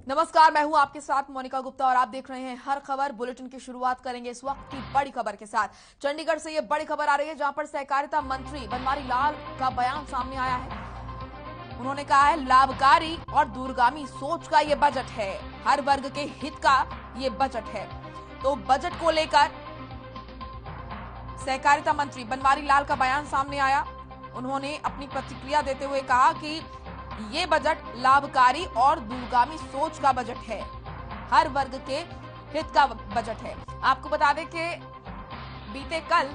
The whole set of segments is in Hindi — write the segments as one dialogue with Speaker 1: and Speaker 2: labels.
Speaker 1: नमस्कार, मैं हूं आपके साथ मोनिका गुप्ता और आप देख रहे हैं हर खबर। बुलेटिन की शुरुआत करेंगे इस वक्त की बड़ी खबर के साथ। चंडीगढ़ से ये बड़ी खबर आ रही है जहां पर सहकारिता मंत्री बनवारी लाल का बयान सामने आया है। उन्होंने कहा है लाभकारी और दूरगामी सोच का ये बजट है, हर वर्ग के हित का ये बजट है। तो बजट को लेकर सहकारिता मंत्री बनवारी लाल का बयान सामने आया। उन्होंने अपनी प्रतिक्रिया देते हुए कहा कि ये बजट लाभकारी और दूरगामी सोच का बजट है, हर वर्ग के हित का बजट है। आपको बता दें कि बीते कल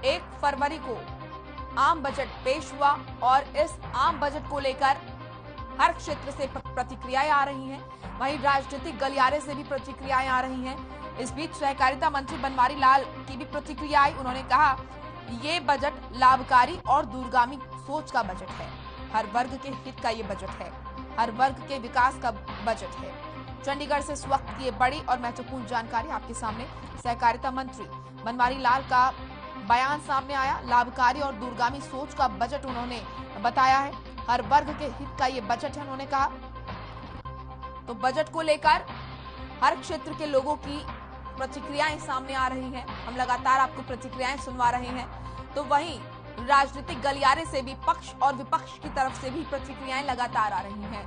Speaker 1: 1 फरवरी को आम बजट पेश हुआ और इस आम बजट को लेकर हर क्षेत्र से प्रतिक्रियाएं आ रही हैं। वहीं राजनीतिक गलियारे से भी प्रतिक्रियाएं आ रही हैं। इस बीच सहकारिता मंत्री बनवारी लाल की भी प्रतिक्रिया आई। उन्होंने कहा ये बजट लाभकारी और दूरगामी सोच का बजट है, हर वर्ग के हित का ये बजट है, हर वर्ग के विकास का बजट है। चंडीगढ़ से इस वक्त की ये बड़ी और महत्वपूर्ण जानकारी आपके सामने। सहकारिता मंत्री बनवारी लाल का बयान सामने आया। लाभकारी और दूरगामी सोच का बजट उन्होंने बताया है, हर वर्ग के हित का ये बजट है उन्होंने कहा। तो बजट को लेकर हर क्षेत्र के लोगों की प्रतिक्रियाएं सामने आ रही हैं। हम लगातार आपको प्रतिक्रियाएं सुनवा रहे हैं। तो वहीं राजनीतिक गलियारे से भी पक्ष और विपक्ष की तरफ से भी प्रतिक्रियाएं लगातार आ रही हैं।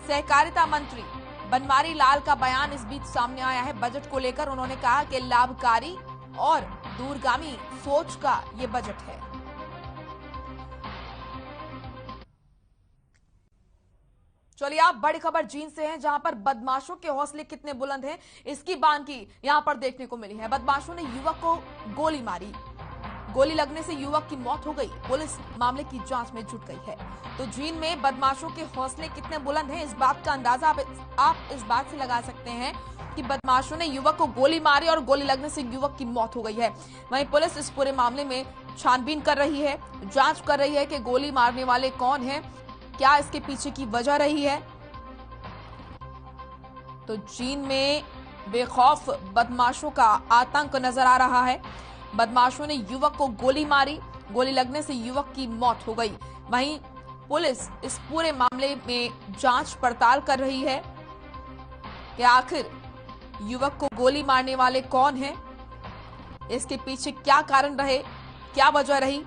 Speaker 1: सहकारिता मंत्री बनवारी लाल का बयान इस बीच सामने आया है बजट को लेकर। उन्होंने कहा कि लाभकारी और दूरगामी सोच का ये बजट है। चलिए आप बड़ी खबर जींद से हैं जहां पर बदमाशों के हौसले कितने बुलंद हैं इसकी बानगी यहां पर देखने को मिली है। बदमाशों ने युवक को गोली मारी, गोली लगने से युवक की मौत हो गई। पुलिस मामले की जांच में जुट गई है। तो जींद में बदमाशों के हौसले कितने बुलंद हैं इस बात का अंदाजा आप इस बात से लगा सकते हैं कि बदमाशों ने युवक को गोली मारी और गोली लगने से युवक की मौत हो गई है। वहीं पुलिस इस पूरे मामले में छानबीन कर रही है, जांच कर रही है कि गोली मारने वाले कौन हैं, क्या इसके पीछे की वजह रही है। तो जींद में बेखौफ बदमाशों का आतंक नजर आ रहा है। बदमाशों ने युवक को गोली मारी, गोली लगने से युवक की मौत हो गई। वहीं पुलिस इस पूरे मामले में जांच पड़ताल कर रही है कि आखिर युवक को गोली मारने वाले कौन हैं, इसके पीछे क्या कारण रहे, क्या वजह रही।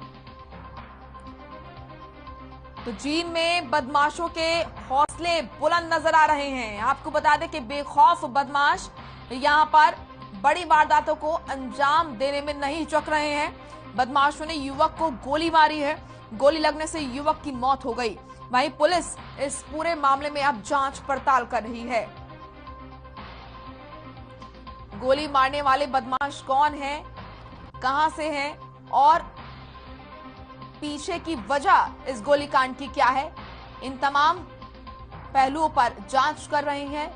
Speaker 1: तो जींद में बदमाशों के हौसले बुलंद नजर आ रहे हैं। आपको बता दें कि बेखौफ बदमाश यहां पर बड़ी वारदातों को अंजाम देने में नहीं चूक रहे हैं। बदमाशों ने युवक को गोली मारी है, गोली लगने से युवक की मौत हो गई। वहीं पुलिस इस पूरे मामले में अब जांच पड़ताल कर रही है। गोली मारने वाले बदमाश कौन हैं, कहां से हैं और पीछे की वजह इस गोलीकांड की क्या है, इन तमाम पहलुओं पर जांच कर रही है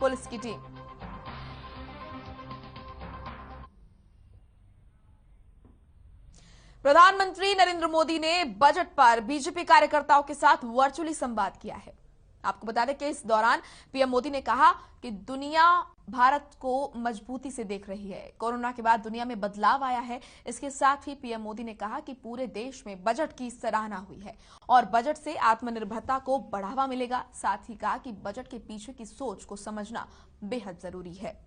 Speaker 1: पुलिस की टीम। प्रधानमंत्री नरेंद्र मोदी ने बजट पर बीजेपी कार्यकर्ताओं के साथ वर्चुअली संवाद किया है। आपको बता दें कि इस दौरान पीएम मोदी ने कहा कि दुनिया भारत को मजबूती से देख रही है। कोरोना के बाद दुनिया में बदलाव आया है। इसके साथ ही पीएम मोदी ने कहा कि पूरे देश में बजट की सराहना हुई है और बजट से आत्मनिर्भरता को बढ़ावा मिलेगा। साथ ही कहा कि बजट के पीछे की सोच को समझना बेहद जरूरी है।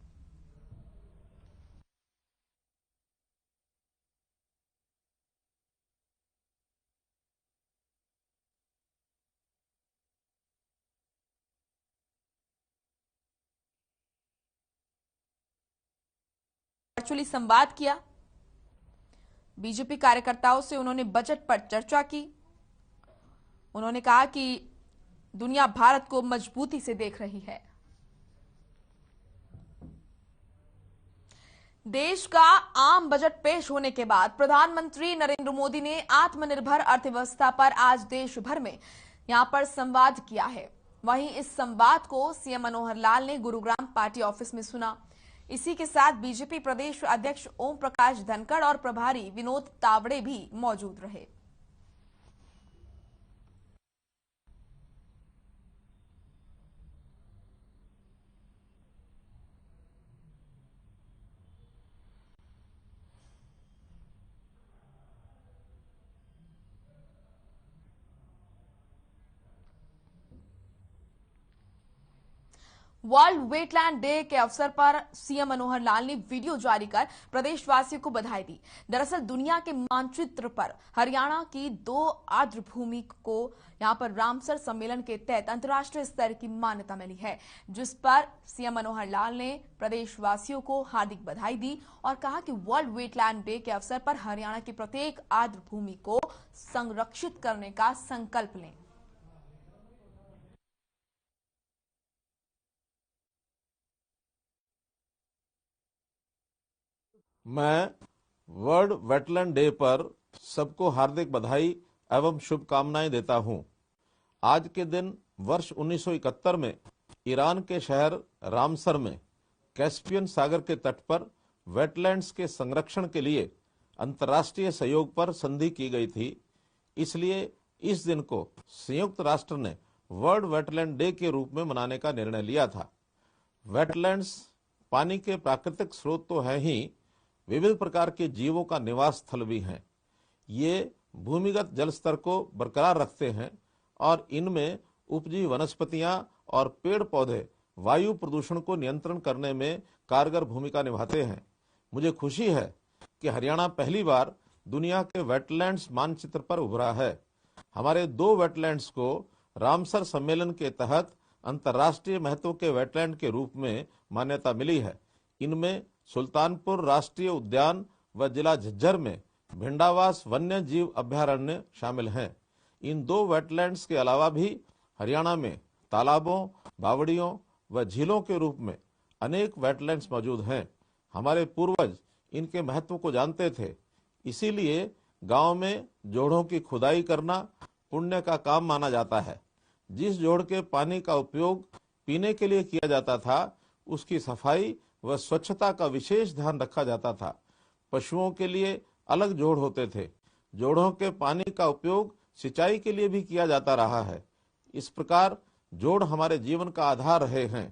Speaker 1: वर्चुअली संवाद किया, बीजेपी कार्यकर्ताओं से उन्होंने बजट पर चर्चा की। उन्होंने कहा कि दुनिया भारत को मजबूती से देख रही है। देश का आम बजट पेश होने के बाद प्रधानमंत्री नरेंद्र मोदी ने आत्मनिर्भर अर्थव्यवस्था पर आज देश भर में यहां पर संवाद किया है। वहीं इस संवाद को सीएम मनोहर लाल ने गुरुग्राम पार्टी ऑफिस में सुना। इसी के साथ बीजेपी प्रदेश अध्यक्ष ओम प्रकाश धनखड़ और प्रभारी विनोद तावड़े भी मौजूद रहे। वर्ल्ड वेटलैंड डे के अवसर पर सीएम मनोहर लाल ने वीडियो जारी कर प्रदेशवासियों को बधाई दी। दरअसल दुनिया के मानचित्र पर हरियाणा की 2 आर्द्र भूमि को यहां पर रामसर सम्मेलन के तहत अंतर्राष्ट्रीय स्तर की मान्यता मिली है, जिस पर सीएम मनोहर लाल ने प्रदेशवासियों को हार्दिक बधाई दी और कहा कि वर्ल्ड वेटलैंड डे के अवसर पर हरियाणा की प्रत्येक आर्द्र भूमि को संरक्षित करने का संकल्प लें।
Speaker 2: मैं वर्ल्ड वेटलैंड डे पर सबको हार्दिक बधाई एवं शुभकामनाएं देता हूं। आज के दिन वर्ष 1971 में ईरान के शहर रामसर में कैस्पियन सागर के तट पर वेटलैंड्स के संरक्षण के लिए अंतर्राष्ट्रीय सहयोग पर संधि की गई थी। इसलिए इस दिन को संयुक्त राष्ट्र ने वर्ल्ड वेटलैंड डे के रूप में मनाने का निर्णय लिया था। वेटलैंड्स पानी के प्राकृतिक स्रोत तो है ही, विविध प्रकार के जीवों का निवास स्थल भी हैं। ये भूमिगत जल स्तर को बरकरार रखते हैं और इनमें उपजी वनस्पतियां और पेड़ पौधे वायु प्रदूषण को नियंत्रण करने में कारगर भूमिका निभाते हैं। मुझे खुशी है कि हरियाणा पहली बार दुनिया के वेटलैंड्स मानचित्र पर उभरा है। हमारे 2 वेटलैंड्स को रामसर सम्मेलन के तहत अंतर्राष्ट्रीय महत्व के वेटलैंड के रूप में मान्यता मिली है। इनमें सुल्तानपुर राष्ट्रीय उद्यान व जिला झज्जर में भिंडावास वन्य जीव अभयारण्य शामिल हैं। इन 2 वेटलैंड्स के अलावा भी हरियाणा में तालाबों, बावड़ियों व झीलों के रूप में अनेक वेटलैंड्स मौजूद हैं। हमारे पूर्वज इनके महत्व को जानते थे, इसीलिए गांव में जोड़ों की खुदाई करना पुण्य का काम माना जाता है। जिस जोड़ के पानी का उपयोग पीने के लिए किया जाता था, उसकी सफाई व स्वच्छता का विशेष ध्यान रखा जाता था। पशुओं के लिए अलग जोड़ होते थे। जोड़ों के पानी का उपयोग सिंचाई के लिए भी किया जाता रहा है। इस प्रकार जोड़ हमारे जीवन का आधार रहे हैं,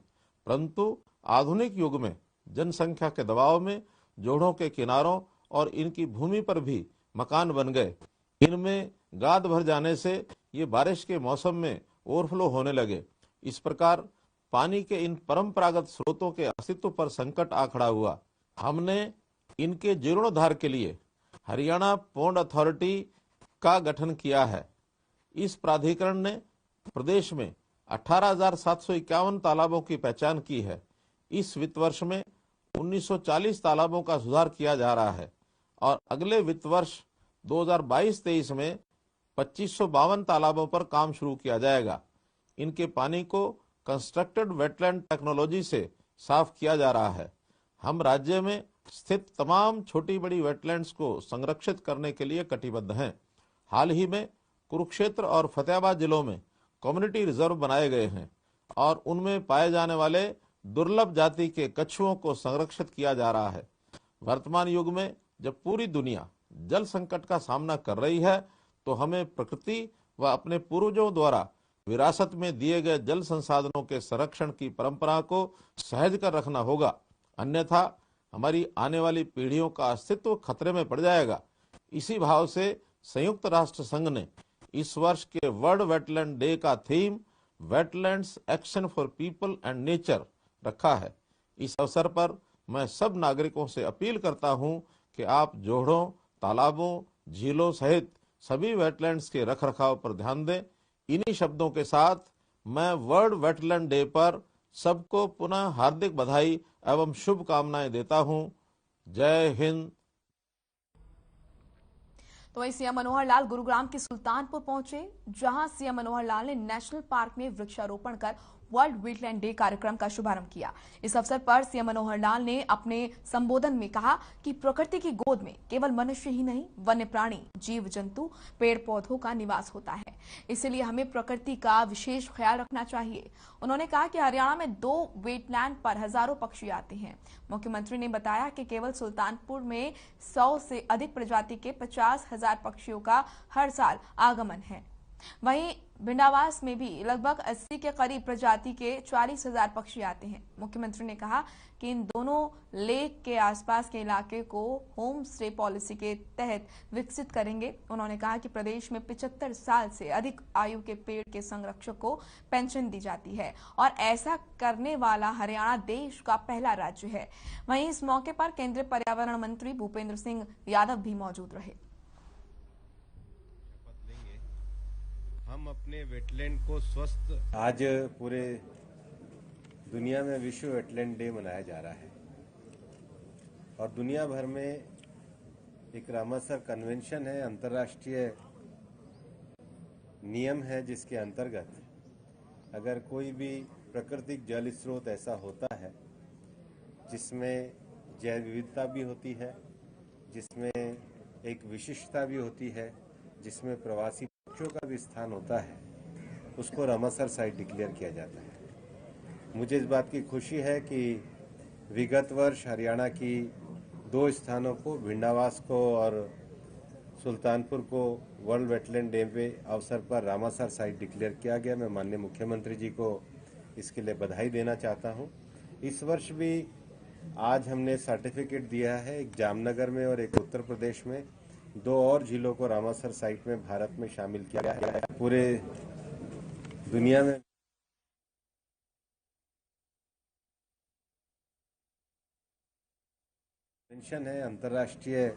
Speaker 2: परंतु आधुनिक युग में जनसंख्या के दबाव में जोड़ों के किनारों और इनकी भूमि पर भी मकान बन गए। इनमें गाद भर जाने से ये बारिश के मौसम में ओवरफ्लो होने लगे। इस प्रकार पानी के इन परंपरागत स्रोतों के अस्तित्व पर संकट आ खड़ा हुआ। हमने इनके जीर्णोद्धार के लिए हरियाणा पोंड अथॉरिटी का गठन किया है। इस प्राधिकरण ने प्रदेश में 18,751 तालाबों की पहचान की है। इस वित्त वर्ष में 1940 तालाबों का सुधार किया जा रहा है और अगले वित्त वर्ष 2022-23 में 2552 तालाबों पर काम शुरू किया जाएगा। इनके पानी को कंस्ट्रक्टेड वेटलैंड टेक्नोलॉजी से साफ किया जा रहा है। हम राज्य में स्थित तमाम छोटी बड़ी वेटलैंड्स को संरक्षित करने के लिए कटिबद्ध हैं। हाल ही में कुरुक्षेत्र और फतेहाबाद जिलों में कम्युनिटी रिजर्व बनाए गए हैं और उनमें पाए जाने वाले दुर्लभ जाति के कछुओं को संरक्षित किया जा रहा है। वर्तमान युग में जब पूरी दुनिया जल संकट का सामना कर रही है, तो हमें प्रकृति व अपने पूर्वजों द्वारा विरासत में दिए गए जल संसाधनों के संरक्षण की परंपरा को सहज कर रखना होगा, अन्यथा हमारी आने वाली पीढ़ियों का अस्तित्व खतरे में पड़ जाएगा। इसी भाव से संयुक्त राष्ट्र संघ ने इस वर्ष के वर्ल्ड वेटलैंड डे का theme wetlands action for people and nature रखा है। इस अवसर पर मैं सब नागरिकों से अपील करता हूं कि आप जोड़ों, तालाबों, झीलों सहित सभी वेटलैंड्स के रखरखाव पर ध्यान दें। इन्हीं शब्दों के साथ मैं वर्ल्ड वेटलैंड डे पर सबको पुनः हार्दिक बधाई एवं शुभकामनाएं देता हूं। जय हिंद।
Speaker 1: तो वहीं सीएम मनोहर लाल गुरुग्राम के सुल्तानपुर पहुंचे, जहां सीएम मनोहर लाल ने नेशनल पार्क में वृक्षारोपण कर वर्ल्ड वेटलैंड डे कार्यक्रम का शुभारंभ किया। इस अवसर पर सीएम मनोहर लाल ने अपने संबोधन में कहा कि प्रकृति की गोद में केवल मनुष्य ही नहीं, वन्य प्राणी, जीव जंतु, पेड़ पौधों का निवास होता है। इसलिए हमें प्रकृति का विशेष ख्याल रखना चाहिए। उन्होंने कहा कि हरियाणा में 2 वेटलैंड पर हजारों पक्षी आते हैं। मुख्यमंत्री ने बताया कि केवल सुल्तानपुर में 100 से अधिक प्रजाति के 50,000 पक्षियों का हर साल आगमन है। वहीं भिंडावास में भी लगभग 80 के करीब प्रजाति के 40,000 पक्षी आते हैं। मुख्यमंत्री ने कहा कि इन दोनों लेक के आसपास के इलाके को होम स्टे पॉलिसी के तहत विकसित करेंगे। उन्होंने कहा कि प्रदेश में 75 साल से अधिक आयु के पेड़ के संरक्षक को पेंशन दी जाती है और ऐसा करने वाला हरियाणा देश का पहला राज्य है। वहीं इस मौके पर केंद्रीय पर्यावरण मंत्री भूपेंद्र सिंह यादव भी मौजूद रहे।
Speaker 3: हम अपने वेटलैंड को स्वस्थ। आज पूरे दुनिया में विश्व वेटलैंड डे मनाया जा रहा है और दुनिया भर में एक रामसर कन्वेंशन है, अंतर्राष्ट्रीय नियम है, जिसके अंतर्गत अगर कोई भी प्राकृतिक जल स्रोत ऐसा होता है जिसमें जैव विविधता भी होती है, जिसमें एक विशिष्टता भी होती है, जिसमें प्रवासी पक्षियों का भी स्थान होता है, उसको रामसर साइट डिक्लेयर किया जाता है। मुझे इस बात की खुशी है कि विगत वर्ष हरियाणा की 2 स्थानों को, भिंडावास को और सुल्तानपुर को, वर्ल्ड वेटलैंड डे पे अवसर पर रामसर साइट डिक्लेयर किया गया। मैं माननीय मुख्यमंत्री जी को इसके लिए बधाई देना चाहता हूं। इस वर्ष भी आज हमने सर्टिफिकेट दिया है, एक जामनगर में और एक उत्तर प्रदेश में। 2 और झीलों को रामसर साइट में भारत में शामिल किया गया है। पूरे दुनिया में कन्वेंशन है, अंतर्राष्ट्रीय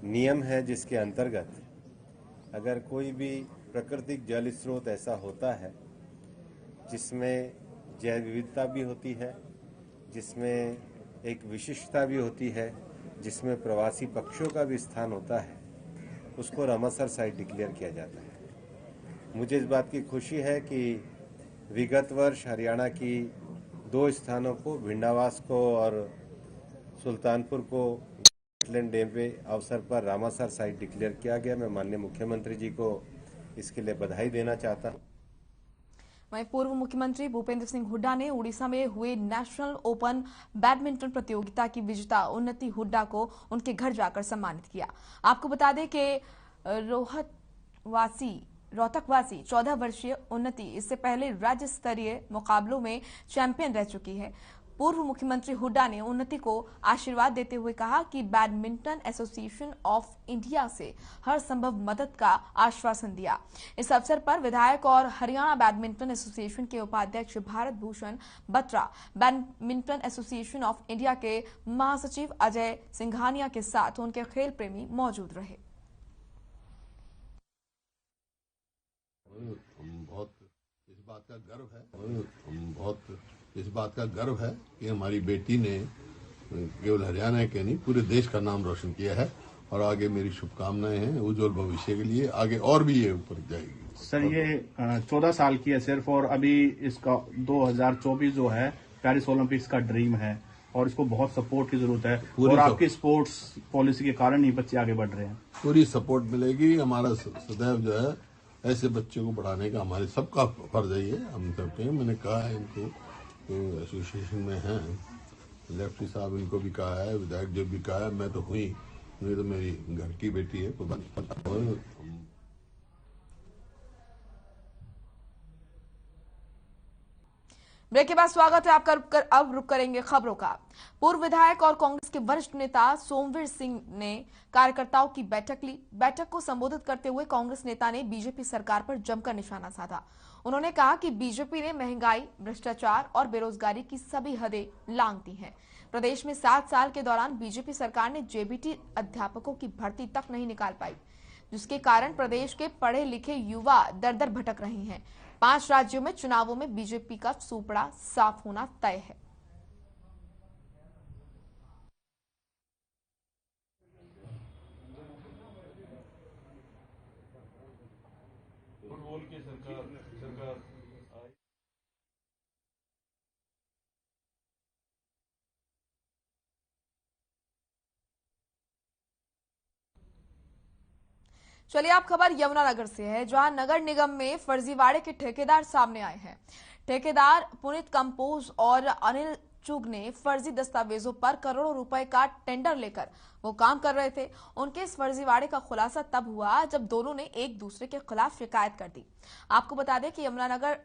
Speaker 3: नियम है, जिसके अंतर्गत अगर कोई भी प्राकृतिक जल स्रोत ऐसा होता है जिसमें जैव विविधता भी होती है, जिसमें एक विशिष्टता भी होती है, जिसमें प्रवासी पक्षियों का भी स्थान होता है, उसको रामसर साइट डिक्लेयर किया जाता है। मुझे इस बात की खुशी है कि विगत वर्ष हरियाणा की 2 स्थानों को, भिंडावास को और सुल्तानपुर को, वेटलैंड डे पे अवसर पर रामसर साइट डिक्लेयर किया गया। मैं माननीय मुख्यमंत्री जी को इसके लिए बधाई देना चाहता हूँ।
Speaker 1: वहीं पूर्व मुख्यमंत्री भूपेंद्र सिंह हुड्डा ने उड़ीसा में हुए नेशनल ओपन बैडमिंटन प्रतियोगिता की विजेता उन्नति हुड्डा को उनके घर जाकर सम्मानित किया। आपको बता दें कि रोहतकवासी 14 वर्षीय उन्नति इससे पहले राज्य स्तरीय मुकाबलों में चैंपियन रह चुकी है। पूर्व मुख्यमंत्री हुड्डा ने उन्नति को आशीर्वाद देते हुए कहा कि बैडमिंटन एसोसिएशन ऑफ इंडिया से हर संभव मदद का आश्वासन दिया। इस अवसर पर विधायक और हरियाणा बैडमिंटन एसोसिएशन के उपाध्यक्ष Bharat Bhushan Batra, badminton association of India के महासचिव अजय सिंघानिया के साथ उनके खेल प्रेमी मौजूद रहे।
Speaker 4: इस बात का गर्व है कि हमारी बेटी ने केवल हरियाणा के नहीं पूरे देश का नाम रोशन किया है और आगे मेरी शुभकामनाएं हैं उज्जवल भविष्य के लिए। आगे और भी ये ऊपर जाएगी।
Speaker 5: सर ये 14 साल की है सिर्फ और अभी इसका 2024 जो है पेरिस ओलंपिक्स का ड्रीम है और इसको बहुत सपोर्ट की जरूरत है और आपकी स्पोर्ट्स पॉलिसी के कारण ही बच्चे आगे बढ़ रहे हैं।
Speaker 4: पूरी सपोर्ट मिलेगी। हमारा सदैव जो है ऐसे बच्चों को बढ़ाने का हमारे सबका फर्ज है। ये हम सबके, मैंने कहा है इनको एसोसिएशन में हैं, लेफ्टी साहब इनको भी कहा है, विधायक जो भी कहा है, मैं तो हुई, नहीं तो मेरी घर की बेटी है।
Speaker 1: ब्रेक के बाद स्वागत है आपका। अब रुक करेंगे खबरों का। पूर्व विधायक और कांग्रेस के वरिष्ठ नेता सोमवीर सिंह ने कार्यकर्ताओं की बैठक ली। बैठक को संबोधित करते हुए कांग्रेस नेता ने बीजेपी सरकार पर जमकर निशाना साधा। उन्होंने कहा कि बीजेपी ने महंगाई, भ्रष्टाचार और बेरोजगारी की सभी हदें लांघ दी हैं। प्रदेश में 7 साल के दौरान बीजेपी सरकार ने जेबीटी अध्यापकों की भर्ती तक नहीं निकाल पाई, जिसके कारण प्रदेश के पढ़े लिखे युवा दर दर भटक रहे हैं। 5 राज्यों में चुनावों में बीजेपी का सूपड़ा साफ होना तय है। चलिए आप खबर यमुनानगर से है, जहां नगर निगम में फर्जीवाड़े के ठेकेदार सामने आए हैं। ठेकेदार पुनीत कंपोज और अनिल चुग ने फर्जी दस्तावेजों पर करोड़ों रुपए का टेंडर लेकर वो काम कर रहे थे। उनके इस फर्जीवाड़े का खुलासा तब हुआ जब दोनों ने एक दूसरे के खिलाफ शिकायत कर दी। आपको बता दें कि यमुनानगर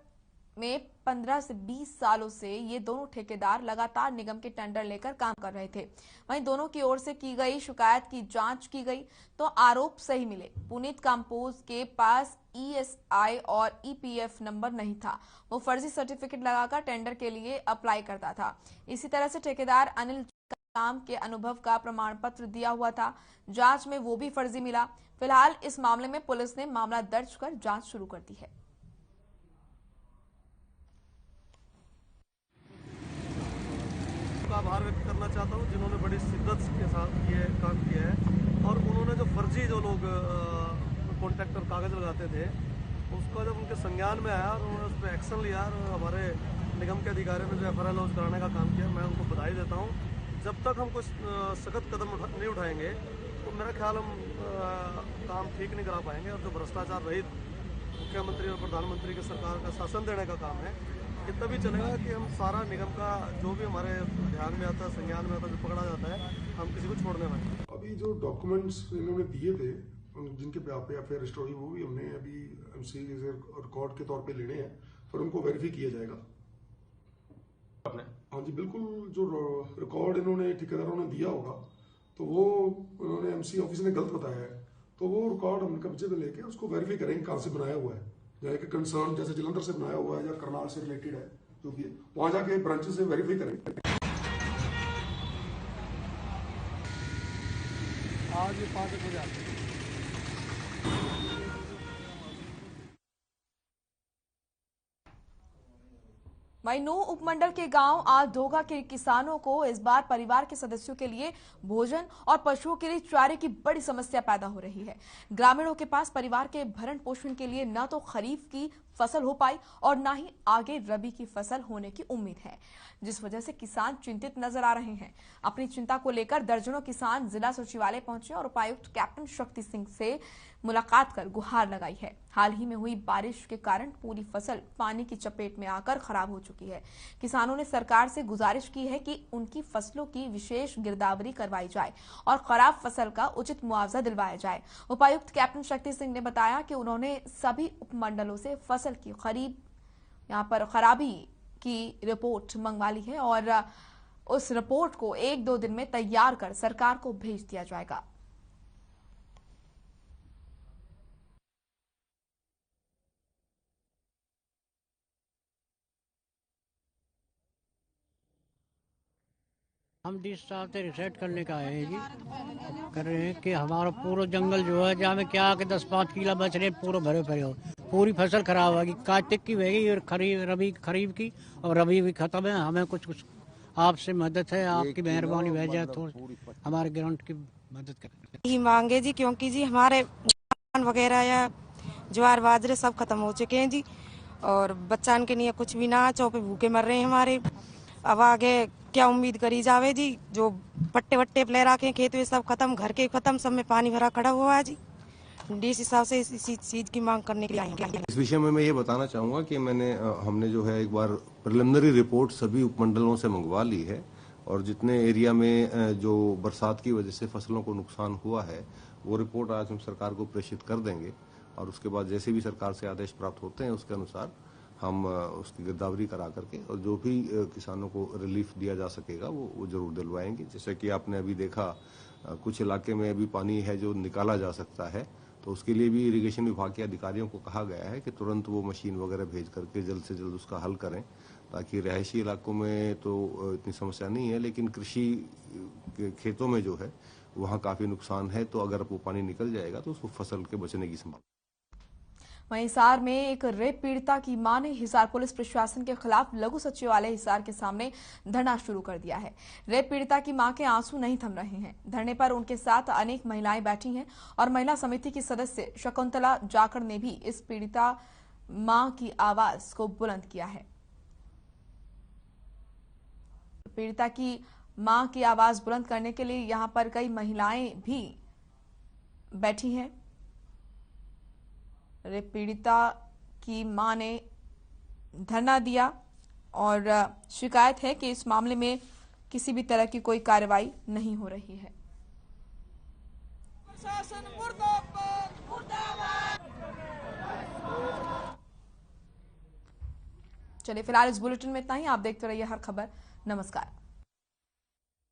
Speaker 1: में 15 से 20 सालों से ये दोनों ठेकेदार लगातार निगम के टेंडर लेकर काम कर रहे थे। वहीं दोनों की ओर से की गई शिकायत की जांच की गई तो आरोप सही मिले। पुनीत काम्पोज के पास ESI और EPF नंबर नहीं था। वो फर्जी सर्टिफिकेट लगाकर टेंडर के लिए अप्लाई करता था। इसी तरह से ठेकेदार अनिल काम के अनुभव का प्रमाण पत्र दिया हुआ था। जांच में वो भी फर्जी मिला। फिलहाल इस मामले में पुलिस ने मामला दर्ज कर जांच शुरू कर दी है।
Speaker 6: आभार व्यक्त करना चाहता हूँ जिन्होंने बड़ी शिद्दत के साथ ये काम किया है और उन्होंने जो फर्जी जो लोग कॉन्ट्रैक्टर कागज लगाते थे उसका जब उनके संज्ञान में आया और उन्होंने उस पर एक्शन लिया और हमारे निगम के अधिकारियों ने जो FRI लॉन्च कराने का काम किया, मैं उनको बधाई देता हूँ। जब तक हम कुछ सख्त कदम नहीं उठाएंगे तो मेरा ख्याल हम काम ठीक नहीं करा पाएंगे और जो भ्रष्टाचार रहित मुख्यमंत्री और प्रधानमंत्री की सरकार का शासन देने का काम है ये तभी चलेगा कि हम सारा निगम का जो भी हमारे ध्यान में आता है, संज्ञान में आता है, जो पकड़ा जाता है, हम किसी को छोड़ने वाले।
Speaker 7: अभी जो डॉक्यूमेंट्स इन्होंने दिए थे जिनके पे FIR रजिस्टर हुई वो भी हमने अभी MC रिकॉर्ड के तौर पे लेने हैं, फिर उनको वेरीफाई किया जाएगा। हाँ जी बिल्कुल, जो रिकॉर्ड इन्होंने ठेकेदारों ने दिया होगा तो वो उन्होंने MC ऑफिस ने गलत बताया है, तो वो रिकॉर्ड हम कब्जे में लेके उसको वेरीफाई करेंगे कहाँ से बनाया हुआ है। जैसे कंसर्न जैसे जलंधर से बनाया हुआ है या करनाल से रिलेटेड है जो भी है, वहां जाके ब्रांचेस से वेरीफाई करेंगे।
Speaker 6: आज 5 बजे आते हैं।
Speaker 1: वहीं नूह उपमंडल के गांव आधोगा के किसानों को इस बार परिवार के सदस्यों के लिए भोजन और पशुओं के लिए चारे की बड़ी समस्या पैदा हो रही है। ग्रामीणों के पास परिवार के भरण पोषण के लिए न तो खरीफ की फसल हो पाई और न ही आगे रबी की फसल होने की उम्मीद है, जिस वजह से किसान चिंतित नजर आ रहे हैं। अपनी चिंता को लेकर दर्जनों किसान जिला सचिवालय पहुंचे और उपायुक्त कैप्टन शक्ति सिंह से मुलाकात कर गुहार लगाई है। हाल ही में हुई बारिश के कारण पूरी फसल पानी की चपेट में आकर खराब हो चुकी है। किसानों ने सरकार से गुजारिश की है कि उनकी फसलों की विशेष गिरदावरी करवाई जाए और खराब फसल का उचित मुआवजा दिलवाया जाए। उपायुक्त कैप्टन शक्ति सिंह ने बताया कि उन्होंने सभी उपमंडलों से फसल की खराबी की रिपोर्ट मंगवा ली है और उस रिपोर्ट को 1-2 दिन में तैयार कर सरकार को भेज दिया जाएगा।
Speaker 8: हम 20 साल से रिसेट करने का आए हैं जी, कर रहे हैं कि हमारा पूरा जंगल जो है जहाँ में क्या कि 10-5 किला बच रहे पूरा भरे पड़े हो, पूरी फसल खराब होगी। कार्तिक की बहेगी और रबी खरीफ की, और रबी भी खत्म है। हमें कुछ आपसे मदद है, आपकी मेहरबानी रह जाए तो हमारे ग्राउंड की मदद करें।
Speaker 9: यही मांगे जी, क्योंकि जी हमारे धान वगैरह या ज्वार बाजरे सब खत्म हो चुके हैं जी, और बच्चान के लिए कुछ भी ना, चौपे भूखे मर रहे हैं हमारे। अब आगे क्या उम्मीद करी जावे जी, जो पट्टे वट्टे प्ले रखे खेत में सब खत्म, घर के खत्म, सब में पानी भरा खड़ा हुआ है जी। इस हिसाब से इसी चीज की मांग करने के लिए आएंगे।
Speaker 10: इस विषय में मैं ये बताना चाहूंगा कि हमने जो है एक बार प्रिलिमिनरी रिपोर्ट सभी उपमंडलों से मंगवा ली है, और जितने एरिया में जो बरसात की वजह से फसलों को नुकसान हुआ है वो रिपोर्ट आज हम सरकार को प्रेषित कर देंगे, और उसके बाद जैसे भी सरकार से आदेश प्राप्त होते हैं उसके अनुसार हम उसकी गिरदावरी करा करके और जो भी किसानों को रिलीफ दिया जा सकेगा वो जरूर दिलवाएंगे। जैसे कि आपने अभी देखा कुछ इलाके में अभी पानी है जो निकाला जा सकता है, तो उसके लिए भी इरिगेशन विभाग के अधिकारियों को कहा गया है कि तुरंत वो मशीन वगैरह भेज करके जल्द से जल्द उसका हल करें, ताकि रिहायशी इलाकों में तो इतनी समस्या नहीं है, लेकिन कृषि खेतों में जो है वहाँ काफी नुकसान है। तो अगर वो पानी निकल जाएगा तो उसको फसल के बचने की संभावना।
Speaker 1: वहीं हिसार में एक रेप पीड़िता की मां ने हिसार पुलिस प्रशासन के खिलाफ लघु सचिवालय हिसार के सामने धरना शुरू कर दिया है। रेप पीड़िता की मां के आंसू नहीं थम रहे हैं। धरने पर उनके साथ अनेक महिलाएं बैठी हैं और महिला समिति की सदस्य शकुंतला जाखड़ ने भी इस पीड़िता मां की आवाज को बुलंद किया है। पीड़िता की मां की आवाज बुलंद करने के लिए यहां पर कई महिलाएं भी बैठी हैं। रेप पीड़िता की मां ने धरना दिया और शिकायत है कि इस मामले में किसी भी तरह की कोई कार्रवाई नहीं हो रही है। चलिए फिलहाल इस बुलेटिन में इतना ही। आप देखते रहिए हर खबर। नमस्कार।